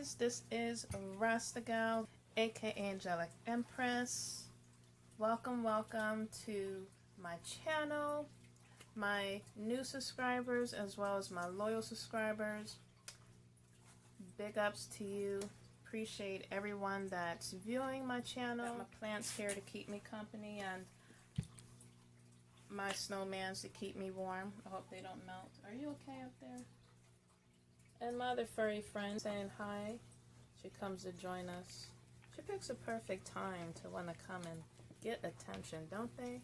guys, this is Rastagal, aka Angelic Empress. Welcome to my channel, my new subscribers as well as my loyal subscribers. Big ups to you. Appreciate everyone that's viewing my channel. Got my plants here to keep me company and my snowmans to keep me warm. I hope they don't melt. Are you okay up there? And my other furry friend saying hi. She comes to join us. She picks a perfect time to want to come and get attention, don't they?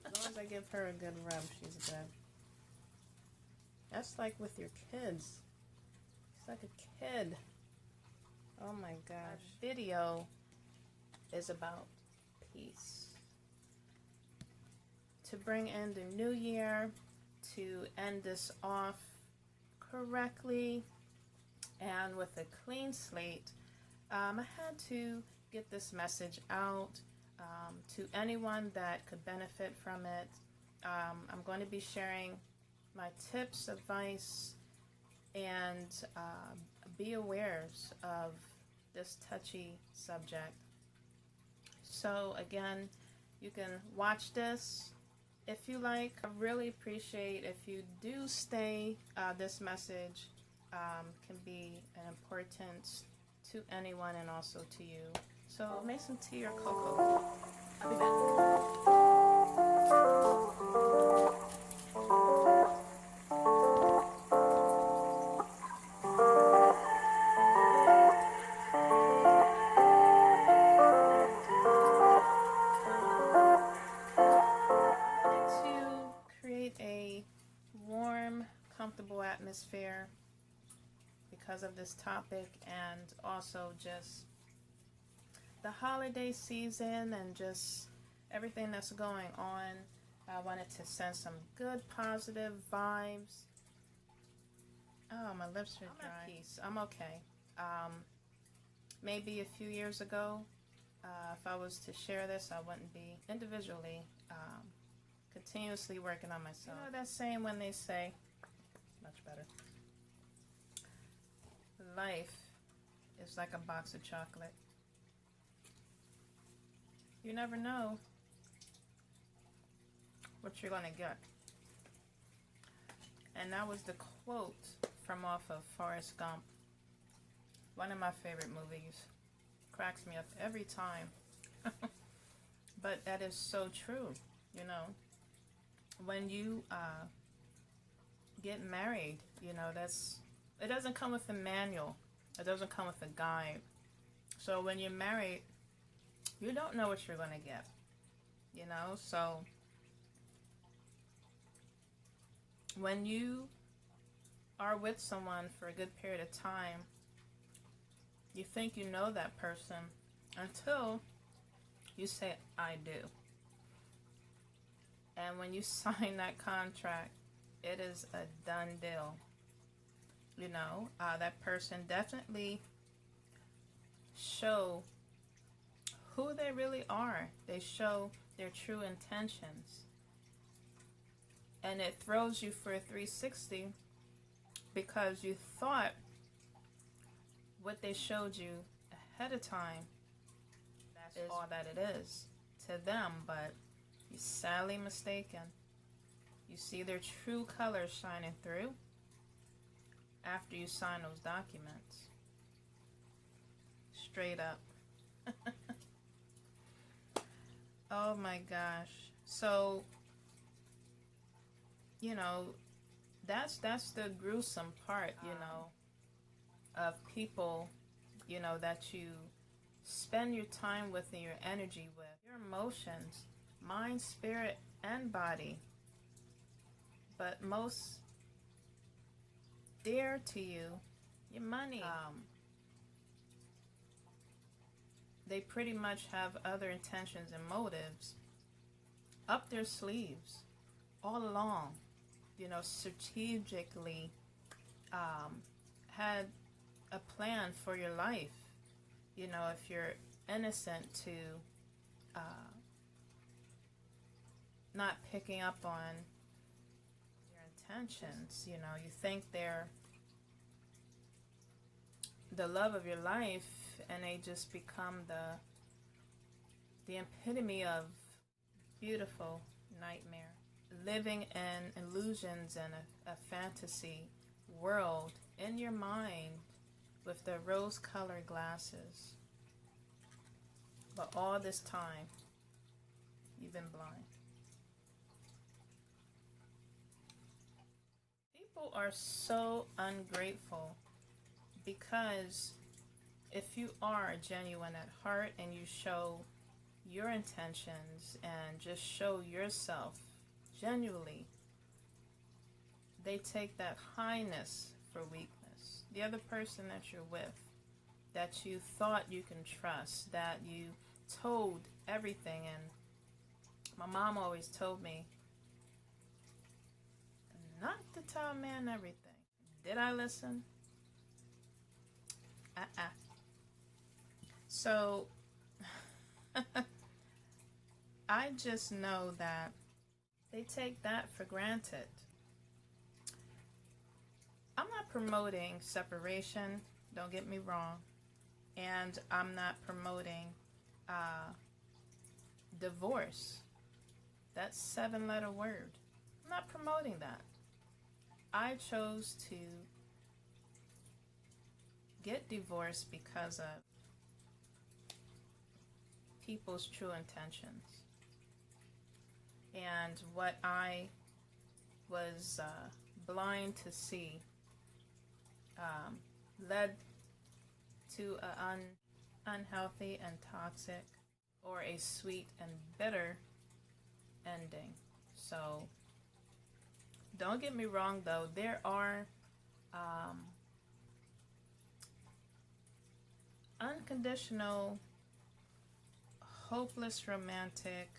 As long as I give her a good rub, she's good. That's like with your kids. She's like a kid. Oh my gosh. This video is about peace. To bring in the new year, to end this off correctly and with a clean slate, I had to get this message out to anyone that could benefit from it. I'm going to be sharing my tips, advice, and be aware of this touchy subject. So again, you can watch this if you like. I really appreciate if you do stay. This message can be an importance to anyone and also to you. So make some tea or cocoa. I'll be back. A warm, comfortable atmosphere because of this topic, and also just the holiday season and just everything that's going on. I wanted to send some good positive vibes. Oh, my lips are dry. I'm at peace. I'm okay. Maybe a few years ago, if I was to share this, I wouldn't be individually continuously working on myself. You know that saying when they say, much better, life is like a box of chocolate. You never know what you're going to get. And that was the quote from off of Forrest Gump. One of my favorite movies. Cracks me up every time. But that is so true, you know. When you get married, you know, it doesn't come with a manual. It doesn't come with a guide. So when you're married, you don't know what you're going to get, you know. So when you are with someone for a good period of time, you think you know that person until you say, I do. And when you sign that contract, it is a done deal. You know, that person definitely show who they really are. They show their true intentions. And it throws you for a 360 because you thought what they showed you ahead of time, that's all that it is to them, but you're sadly mistaken. You see their true colors shining through after you sign those documents. Straight up. Oh my gosh. So, you know, that's the gruesome part, you know, of people, you know, that you spend your time with and your energy with. Your emotions, mind, spirit, and body. But most dear to you, your money. They pretty much have other intentions and motives up their sleeves all along. You know, strategically had a plan for your life. You know, if you're innocent to not picking up on your intentions, you know, you think they're the love of your life, and they just become the epitome of beautiful nightmare, living in illusions and a fantasy world in your mind with the rose-colored glasses. But all this time, you've been blind. People are so ungrateful because if you are genuine at heart and you show your intentions and just show yourself genuinely, they take that highness for weakness. The other person that you're with, that you thought you can trust, that you told everything, and my mom always told me not to tell a man everything. Did I listen? So I just know that they take that for granted. I'm not promoting separation, don't get me wrong, and I'm not promoting divorce. That 7-letter word. I'm not promoting that. I chose to get divorced because of people's true intentions and what I was blind to see led to an unhealthy and toxic, or a sweet and bitter ending. So don't get me wrong though, there are unconditional, hopeless, romantic,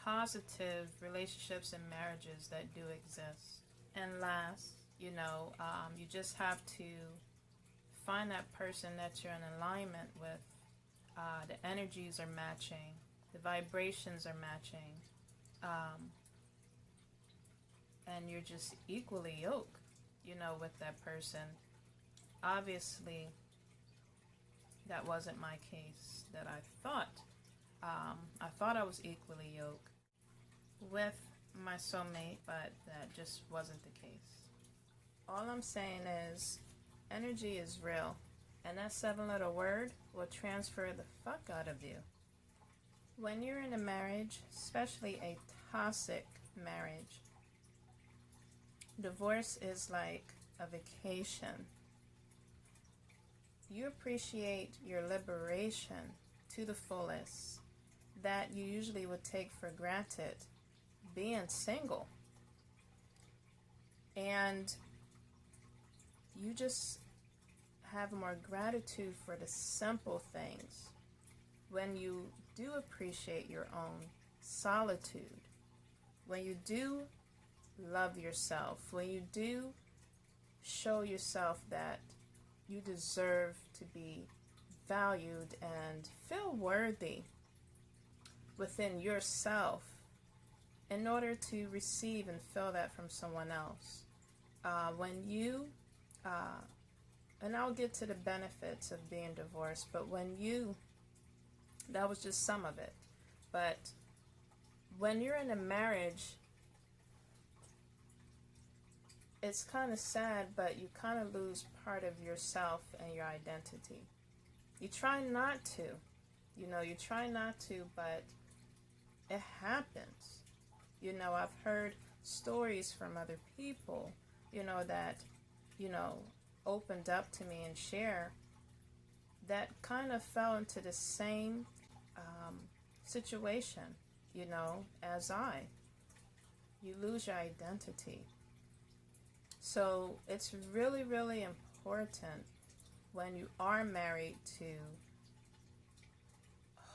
positive relationships and marriages that do exist. And last, you just have to find that person that you're in alignment with. The energies are matching, the vibrations are matching, and you're just equally yoked, with that person. Obviously, that wasn't my case. That I thought I was equally yoked with my soulmate, but that just wasn't the case. All I'm saying is, energy is real, and that 7-letter word will transfer the fuck out of you. When you're in a marriage, especially a toxic marriage, divorce is like a vacation. You appreciate your liberation to the fullest that you usually would take for granted being single. And you just have more gratitude for the simple things when you do appreciate your own solitude, when you do love yourself, when you do show yourself that you deserve to be valued and feel worthy within yourself in order to receive and feel that from someone else. When you, and I'll get to the benefits of being divorced, but that was just some of it. But when you're in a marriage, it's kind of sad, but you kind of lose part of yourself and your identity. You try not to, but it happens. I've heard stories from other people, that, opened up to me and share that kind of fell into the same situation, as I. You lose your identity. So it's really, really important when you are married to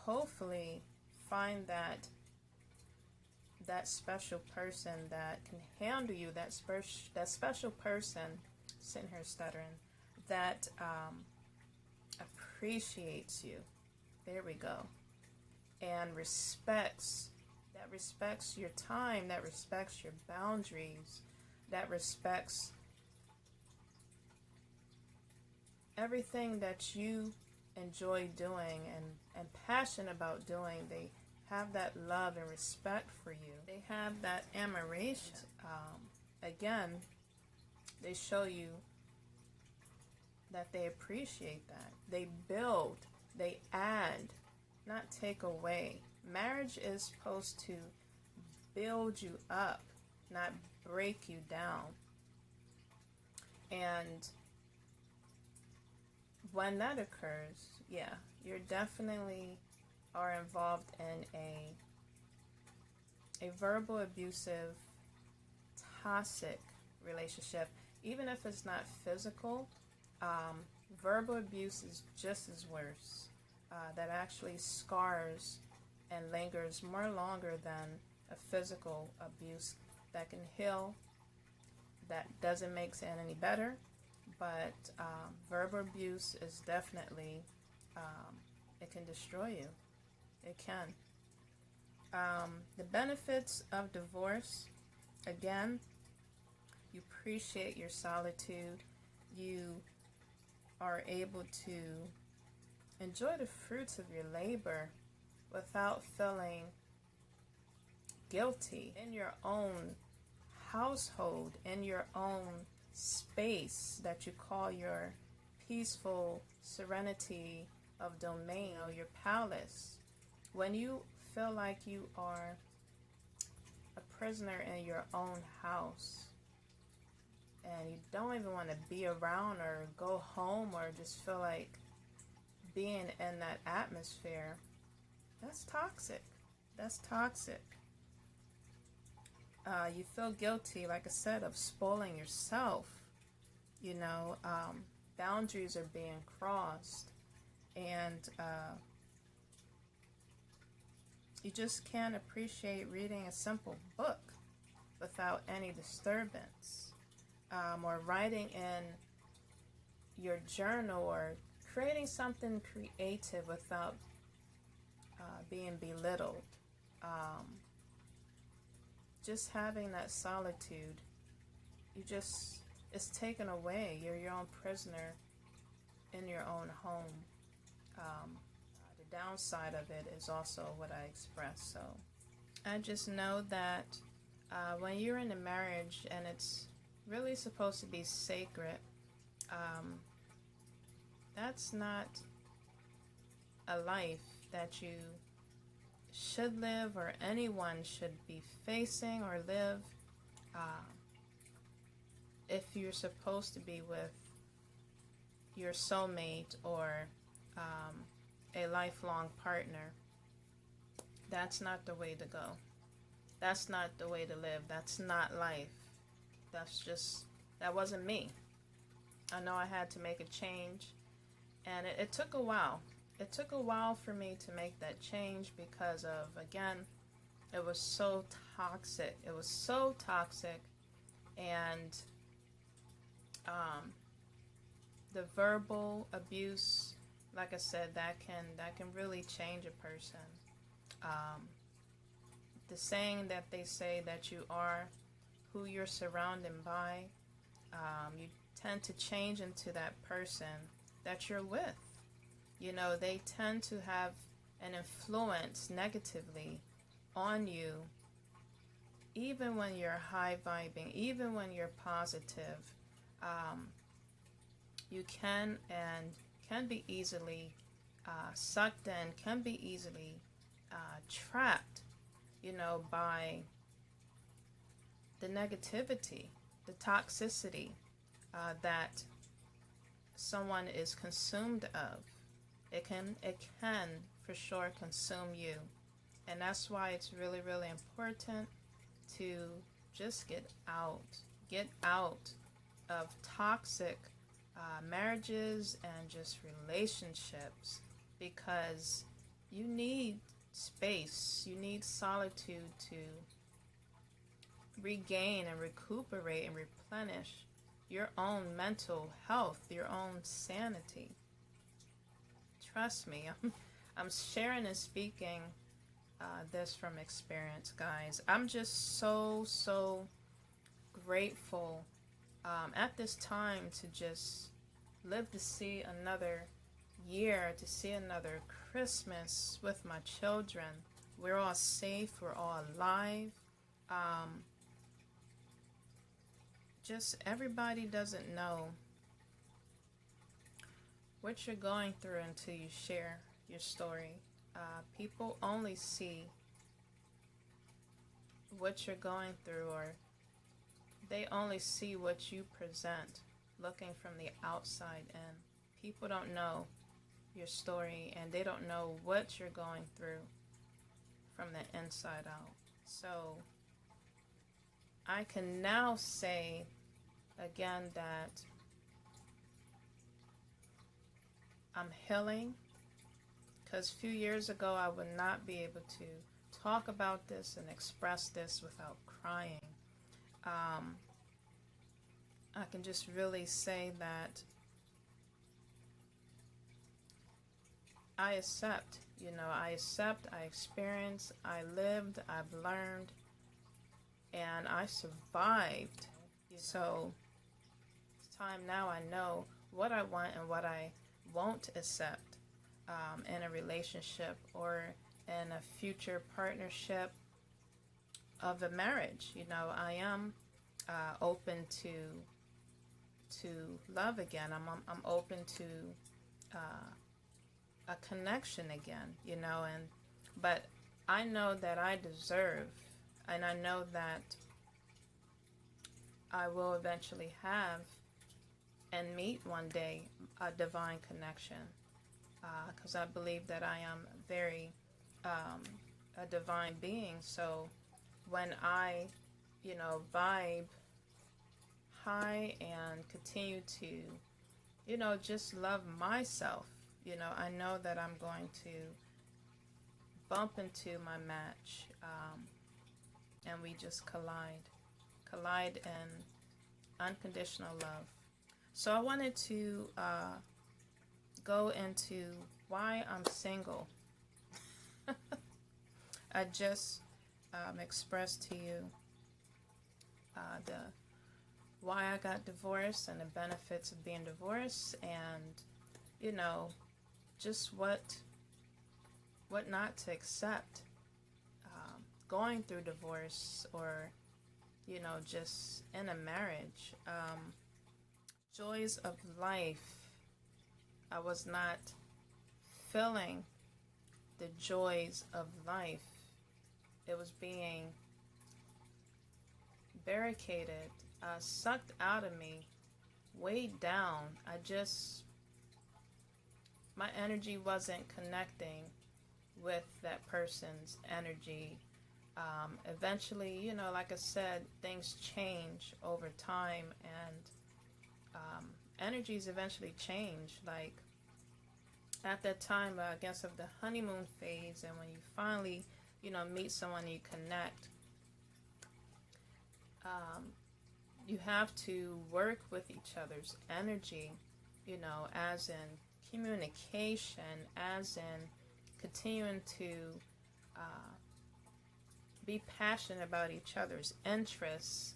hopefully find that special person that can handle you, that special person, sitting here stuttering, that appreciates you. There we go. And respects your time, that respects your boundaries, that respects everything that you enjoy doing and passionate about doing, they have that love and respect for you. They have that admiration. Again, they show you that they appreciate that. They build, they add, not take away. Marriage is supposed to build you up, not break you down. And when that occurs, yeah, you're definitely are involved in a verbal abusive, toxic relationship. Even if it's not physical, verbal abuse is just as worse. That actually scars and lingers more longer than a physical abuse that can heal. That doesn't make it any better, but verbal abuse is definitely, it can destroy you. It can. The benefits of divorce, again, you appreciate your solitude. You are able to enjoy the fruits of your labor without feeling guilty in your own household, in your own space that you call your peaceful serenity of domain, or your palace. When you feel like you are a prisoner in your own house and you don't even want to be around or go home or just feel like being in that atmosphere, that's toxic. That's toxic. You feel guilty, like I said, of spoiling yourself. You know, boundaries are being crossed, and you just can't appreciate reading a simple book without any disturbance, or writing in your journal, or creating something creative without being belittled. Just having that solitude, it's taken away. You're your own prisoner in your own home. The downside of it is also what I expressed. So I just know that when you're in a marriage and it's really supposed to be sacred, that's not a life that you should live, or anyone should be facing or live. If you're supposed to be with your soulmate or a lifelong partner, that's not the way to go. That's not the way to live. That's not life. That wasn't me. I know I had to make a change, and it took a while. It took a while for me to make that change because of, again, it was so toxic. It was so toxic, and the verbal abuse, like I said, that can really change a person. The saying that they say that you are who you're surrounded by, you tend to change into that person that you're with. You know, they tend to have an influence negatively on you, even when you're high vibing, even when you're positive. You can be easily sucked in, can be easily trapped, you know, by the negativity, the toxicity that someone is consumed of. It can for sure consume you, and that's why it's really, really important to just get out of toxic marriages and just relationships, because you need space, you need solitude to regain and recuperate and replenish your own mental health, your own sanity. Trust me, I'm sharing and speaking this from experience, guys. I'm just so grateful at this time to just live to see another year, to see another Christmas with my children. We're all safe, we're all alive. Just everybody doesn't know what you're going through until you share your story. People only see what you're going through, or they only see what you present looking from the outside in. People don't know your story, and they don't know what you're going through from the inside out. So I can now say again that I'm healing, because a few years ago I would not be able to talk about this and express this without crying. I can just really say that I accept, I experienced, I lived, I've learned, and I survived. So it's time now I know what I want and what I won't accept in a relationship or in a future partnership of a marriage. I am open to love again. I'm open to a connection again, but I know that I deserve, and I know that I will eventually have and meet one day a divine connection, because I believe that I am very a divine being. So when I vibe high and continue to just love myself, I know that I'm going to bump into my match, and we just collide in unconditional love. So I wanted to go into why I'm single. I just expressed to you the why I got divorced and the benefits of being divorced, and just what not to accept going through divorce, or just in a marriage. Joys of life. I was not feeling the joys of life. It was being barricaded, sucked out of me, weighed down. My energy wasn't connecting with that person's energy. Eventually, like I said, things change over time, and energies eventually change. Like at that time, I guess, of the honeymoon phase, and when you finally, meet someone, you connect, you have to work with each other's energy, as in communication, as in continuing to be passionate about each other's interests,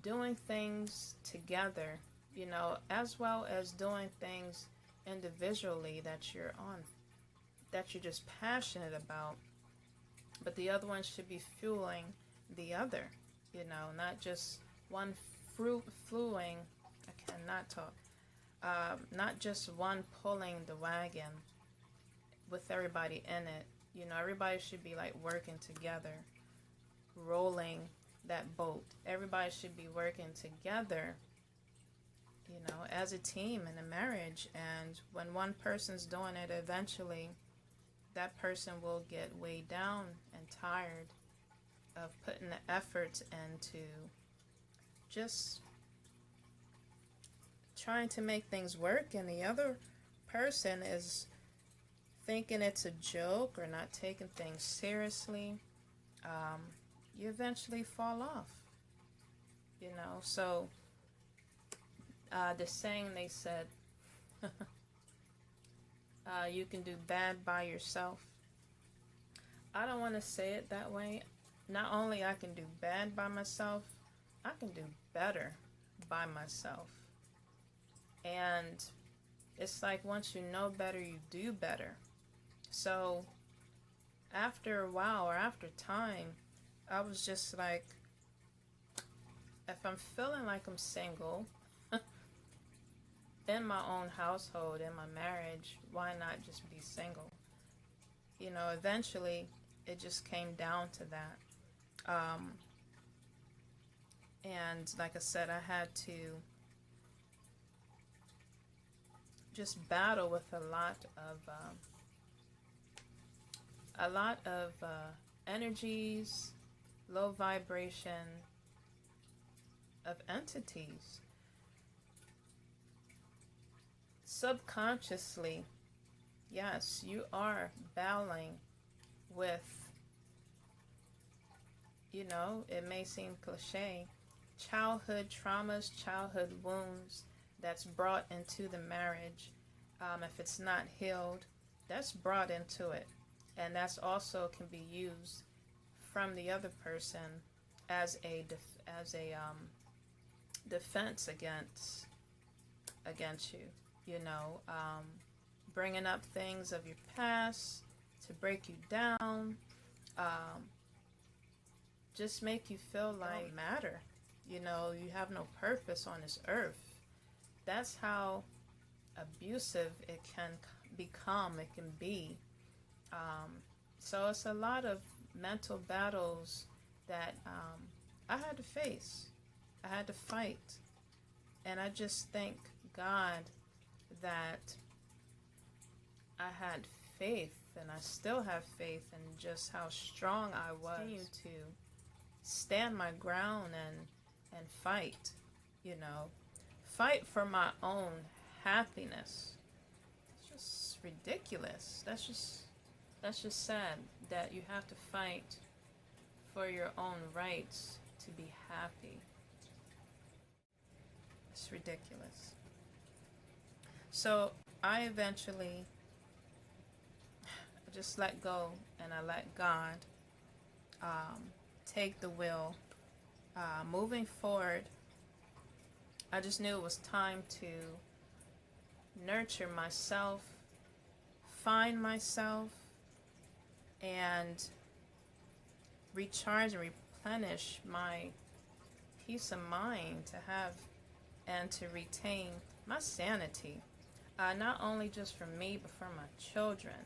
doing things together, as well as doing things individually that you're just passionate about, but the other one should be fueling the other, not just one fluing. I cannot talk. Not just one pulling the wagon with everybody in it. Everybody should be like working together, rolling that boat. Everybody should be working together, as a team in a marriage. And when one person's doing it, eventually that person will get weighed down and tired of putting the efforts into just trying to make things work, and the other person is thinking it's a joke or not taking things seriously. You eventually fall off, so the saying they said, you can do bad by yourself. I don't want to say it that way. Not only I can do bad by myself, I can do better by myself. And it's like once you know better, you do better. So after a while, or after time, I was just like, if I'm feeling like I'm single in my own household, in my marriage, why not just be single? You know, eventually it just came down to that. And like I said, I had to just battle with a lot of energies, low vibration of entities. Subconsciously, yes, you are battling with, you know, it may seem cliche, childhood traumas, childhood wounds that's brought into the marriage. If it's not healed, that's brought into it. And that's also can be used from the other person as a defense against you. You know, bringing up things of your past to break you down, just make you feel like you don't matter. You know, you have no purpose on this earth. That's how abusive it can become, it can be. So it's a lot of mental battles that I had to face. I had to fight. And I just thank God that I had faith, and I still have faith in just how strong I was. Continue to stand my ground and fight, you know. Fight for my own happiness. It's just ridiculous. That's just sad that you have to fight for your own rights to be happy. It's ridiculous. So I eventually just let go, and I let God take the wheel. Moving forward, I just knew it was time to nurture myself, find myself, and recharge and replenish my peace of mind to have and to retain my sanity, not only just for me but for my children.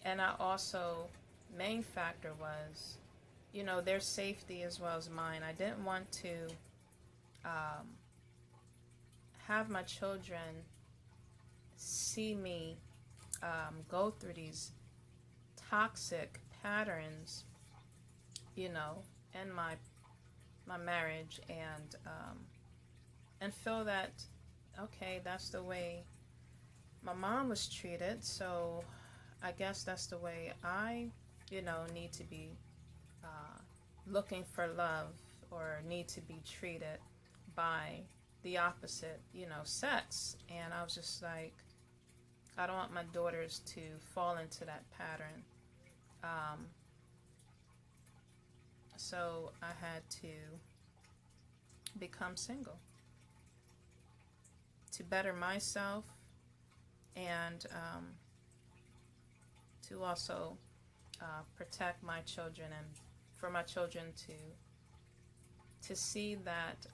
And I also, main factor was, you know, their safety as well as mine. I didn't want to have my children see me go through these toxic patterns, you know, in my marriage, and feel that, okay, that's the way my mom was treated, so I guess that's the way I, you know, need to be looking for love, or need to be treated by the opposite, you know, sex. And I was just like, I don't want my daughters to fall into that pattern. So I had to become single to better myself, and to also protect my children, and for my children to see that,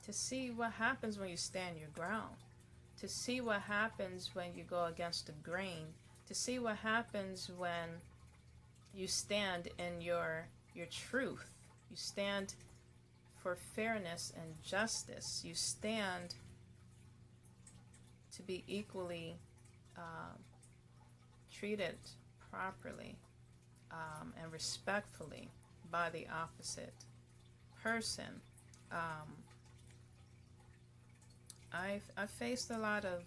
to see what happens when you stand your ground, to see what happens when you go against the grain, to see what happens when you stand in your truth. You stand for fairness and justice. You stand to be equally treated properly and respectfully by the opposite person. I've faced a lot of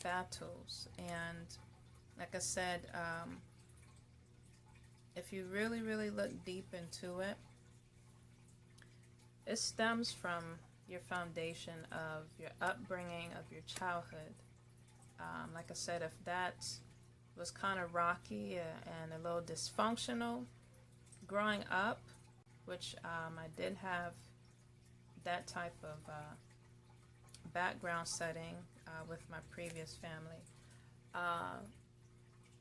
battles, and like I said, if you really, really look deep into it, it stems from your foundation of your upbringing, of your childhood. Like I said, if that was kind of rocky and a little dysfunctional growing up, which I did have that type of background setting with my previous family.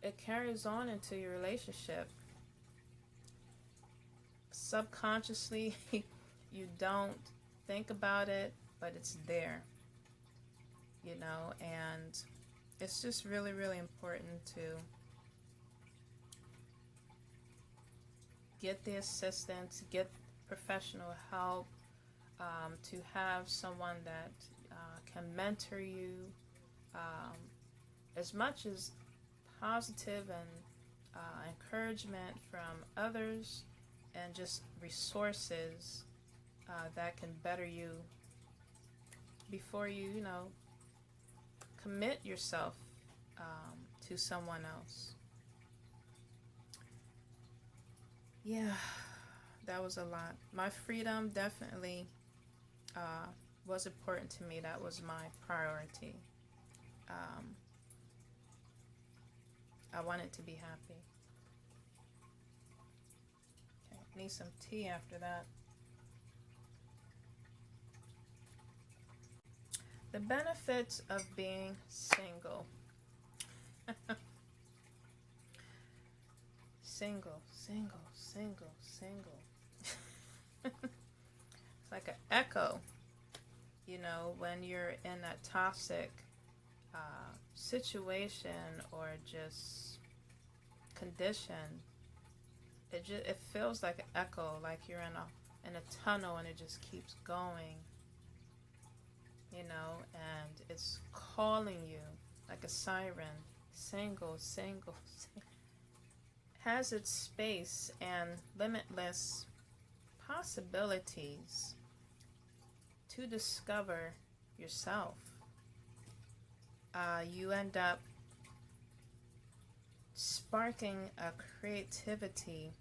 It carries on into your relationship. Subconsciously, you don't think about it, but it's there, and it's just really, really important to get the assistance, get professional help, to have someone that can mentor you, as much as positive and encouragement from others, and just resources that can better you before you, commit yourself to someone else. Yeah, that was a lot. My freedom definitely was important to me. That was my priority. I wanted to be happy. Okay, need some tea after that. The benefits of being single. Single. It's like an echo, when you're in that toxic situation or just condition. It feels like an echo, like you're in a tunnel and it just keeps going, and it's calling you like a siren. Single. Has its space and limitless possibilities to discover yourself. You end up sparking a creativity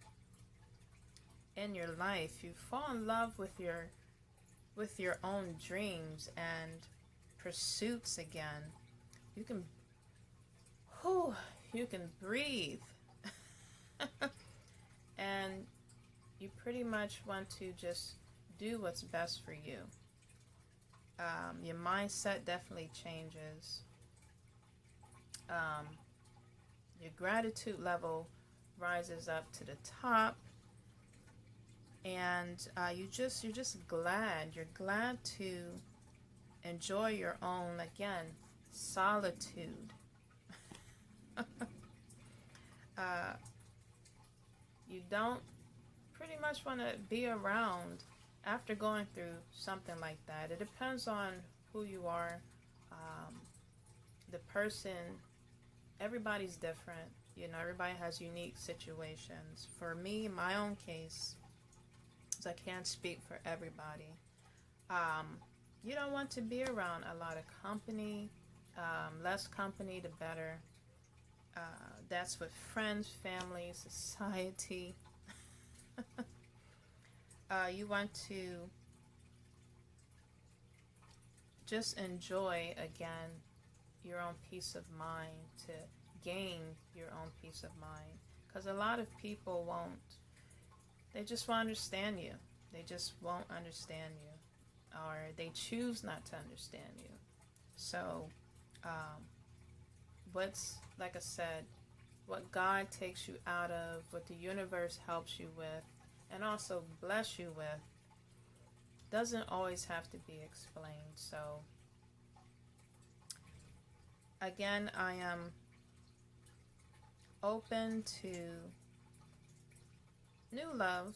in your life. You fall in love with your own dreams and pursuits again. You can breathe. And you pretty much want to just do what's best for you. Your mindset definitely changes. Your gratitude level rises up to the top, and you're just glad. You're glad to enjoy your own, again, solitude. You don't pretty much want to be around after going through something like that. It depends on who you are, the person. Everybody's different. Everybody has unique situations. For me, my own case, I can't speak for everybody. You don't want to be around a lot of company. Less company, the better. That's with friends, family, society. You want to just enjoy, again, your own peace of mind, to gain your own peace of mind. Because a lot of people they just won't understand you. They just won't understand you. Or they choose not to understand you. So, like I said, what God takes you out of, what the universe helps you with, and also bless you with, doesn't always have to be explained. So, again, I am open to new love.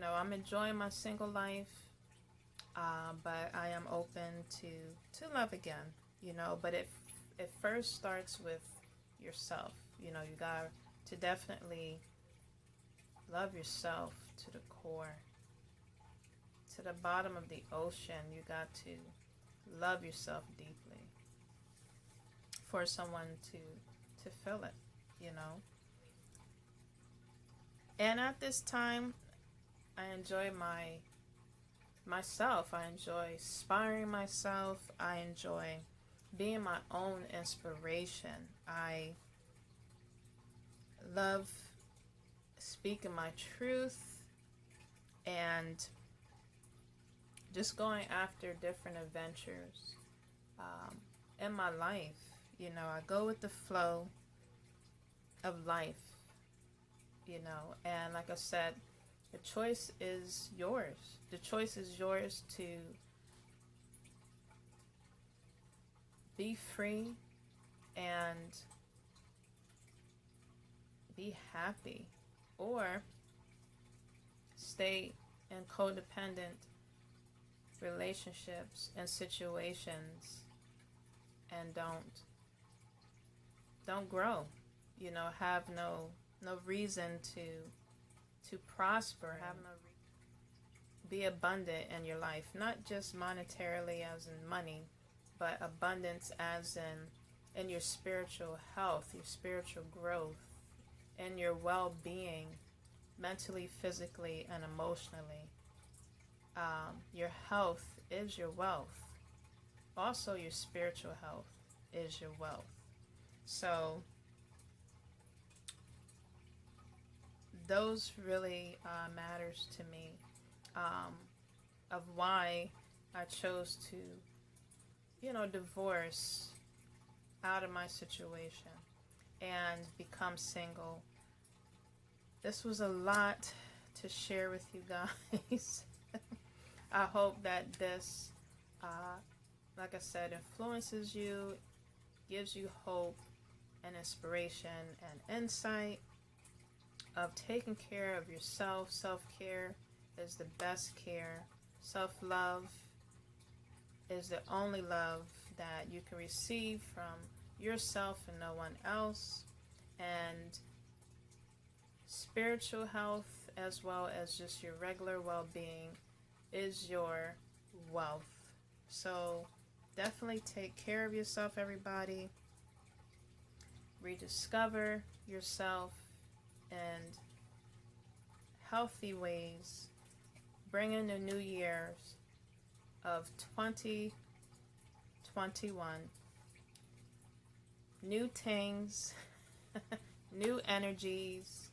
I'm enjoying my single life, but I am open to love again. But it first starts with yourself. You got to definitely love yourself to the core, to the bottom of the ocean. You got to love yourself deeply for someone to feel it, And at this time, I enjoy myself. I enjoy inspiring myself. I enjoy being my own inspiration. I love speaking my truth. and just going after different adventures in my life. You know, I go with the flow of life, you know, and like I said, the choice is yours. The choice is yours to be free and be happy, or stay in codependent relationships and situations and don't grow, you know, have no reason to prosper, have no be abundant in your life, not just monetarily as in money, but abundance as in your spiritual health, your spiritual growth, and your well-being, mentally, physically, and emotionally. Your health is your wealth. Also, your spiritual health is your wealth. So those really matters to me, of why I chose to, you know, divorce out of my situation and become single. This was a lot to share with you guys. I hope that this, like I said, influences you, gives you hope and inspiration and insight of taking care of yourself. Self-care is the best care. Self-love is the only love that you can receive from yourself and no one else. And spiritual health, as well as just your regular well-being, is your wealth. So definitely take care of yourself, everybody. Rediscover yourself in healthy ways. Bring in the new years of 2021. New things, new energies.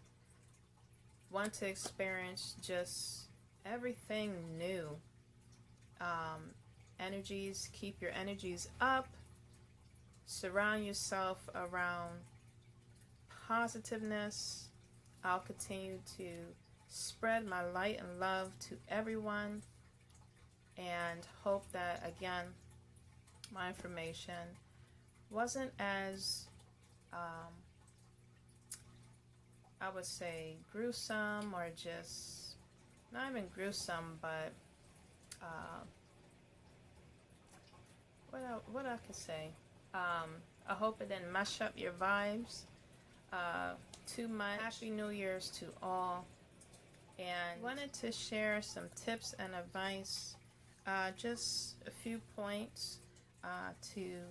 Want to experience just everything new. Energies, keep your energies up. Surround yourself around positiveness. I'll continue to spread my light and love to everyone, and hope that, again, my information wasn't as, I would say, gruesome, or just, not even gruesome, but what I could say. I hope it didn't mess up your vibes too much. Happy New Year's to all. And wanted to share some tips and advice, just a few points to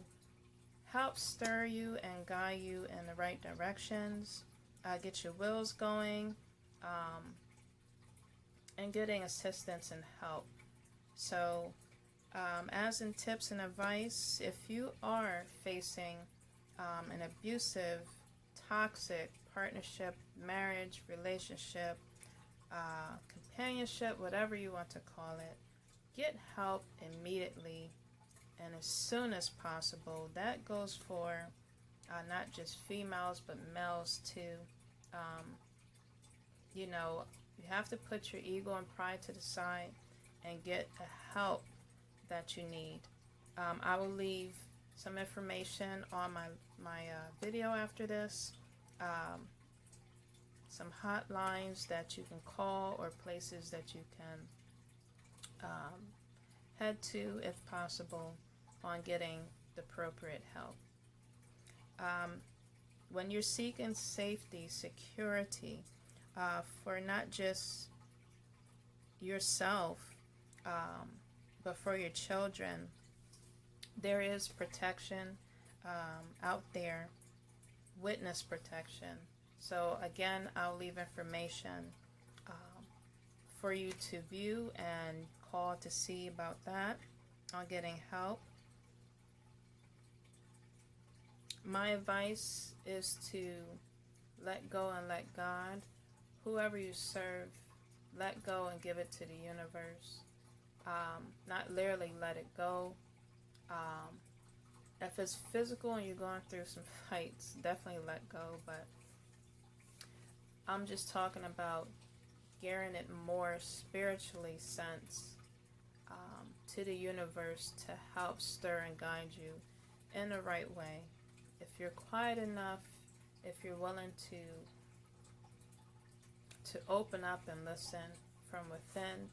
help stir you and guide you in the right directions, get your wheels going, and getting assistance and help. So as in tips and advice, if you are facing an abusive, toxic partnership, marriage, relationship, companionship, whatever you want to call it, get help immediately and as soon as possible. That goes for not just females, but males too. You know, you have to put your ego and pride to the side and get the help that you need. I will leave some information on my video after this. Some hotlines that you can call, or places that you can head to, if possible, on getting the appropriate help. When you're seeking safety, security, for not just yourself, but for your children, there is protection out there, witness protection. So again, I'll leave information for you to view and call to see about that, on getting help. My advice is to let go and let God. Whoever you serve let go and give it to the universe. Not literally let it go. If it's physical and you're going through some fights, definitely let go. But I'm just talking about gearing it more spiritually sense to the universe to help stir and guide you in the right way. If you're quiet enough, if you're willing to open up and listen from within,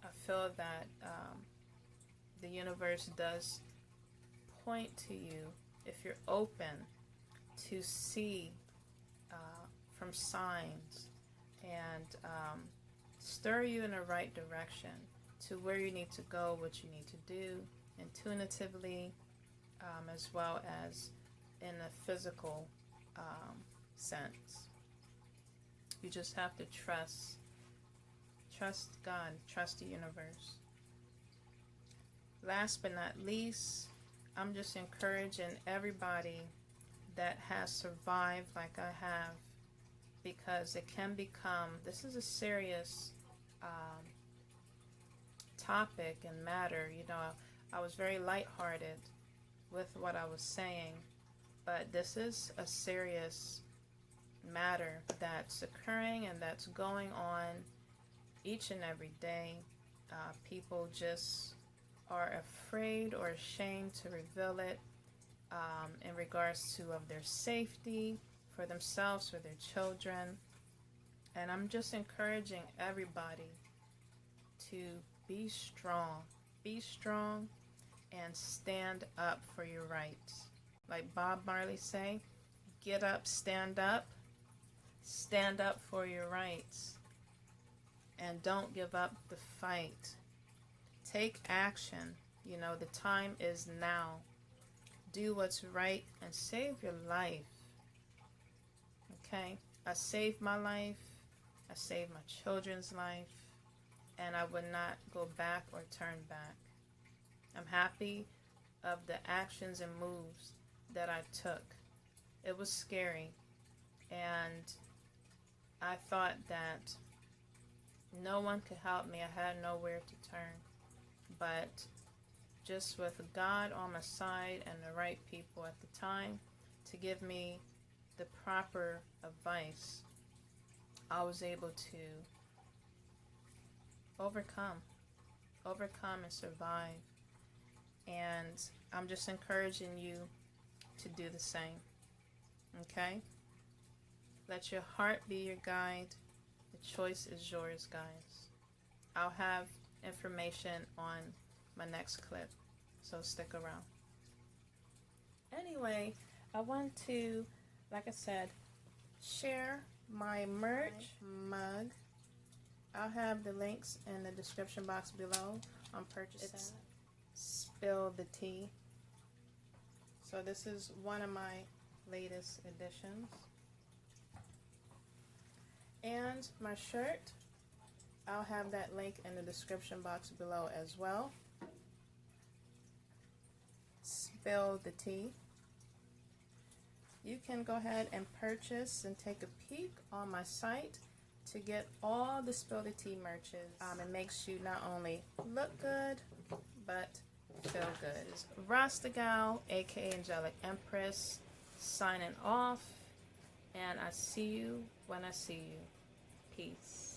I feel that the universe does point to you if you're open to see from signs and stir you in the right direction to where you need to go, what you need to do, intuitively, as well as in a physical sense. You just have to trust God, trust the universe. Last but not least, I'm just encouraging everybody that has survived like I have, because it can become, this is a serious topic and matter. You know, I was very lighthearted with what I was saying, but this is a serious matter that's occurring and that's going on each and every day. People just are afraid or ashamed to reveal it in regards to of their safety for themselves, for their children. And I'm just encouraging everybody to be strong and stand up for your rights. Like Bob Marley say, get up, stand up for your rights, and don't give up the fight. Take action. You know, the time is now. Do what's right and save your life. Okay? I saved my life. I saved my children's life. And I would not go back or turn back. I'm happy of the actions and moves that I took. It was scary. And I thought that no one could help me. I had nowhere to turn. But just with God on my side and the right people at the time to give me the proper advice, I was able to overcome and survive. And I'm just encouraging you to do the same. Okay? Let your heart be your guide. The choice is yours, guys. I'll have information on my next clip, so stick around. Anyway, I want to, like I said, share my merch mug. I'll have the links in the description box below on purchasing. It's Spill the Tea. So this is one of my latest editions. And my shirt, I'll have that link in the description box below as well. Spill the Tea. You can go ahead and purchase and take a peek on my site to get all the Spill the Tea merches. It makes you not only look good, but feel good. It's Rasta Gal, aka Angelic Empress, signing off. And I see you when I see you. Peace.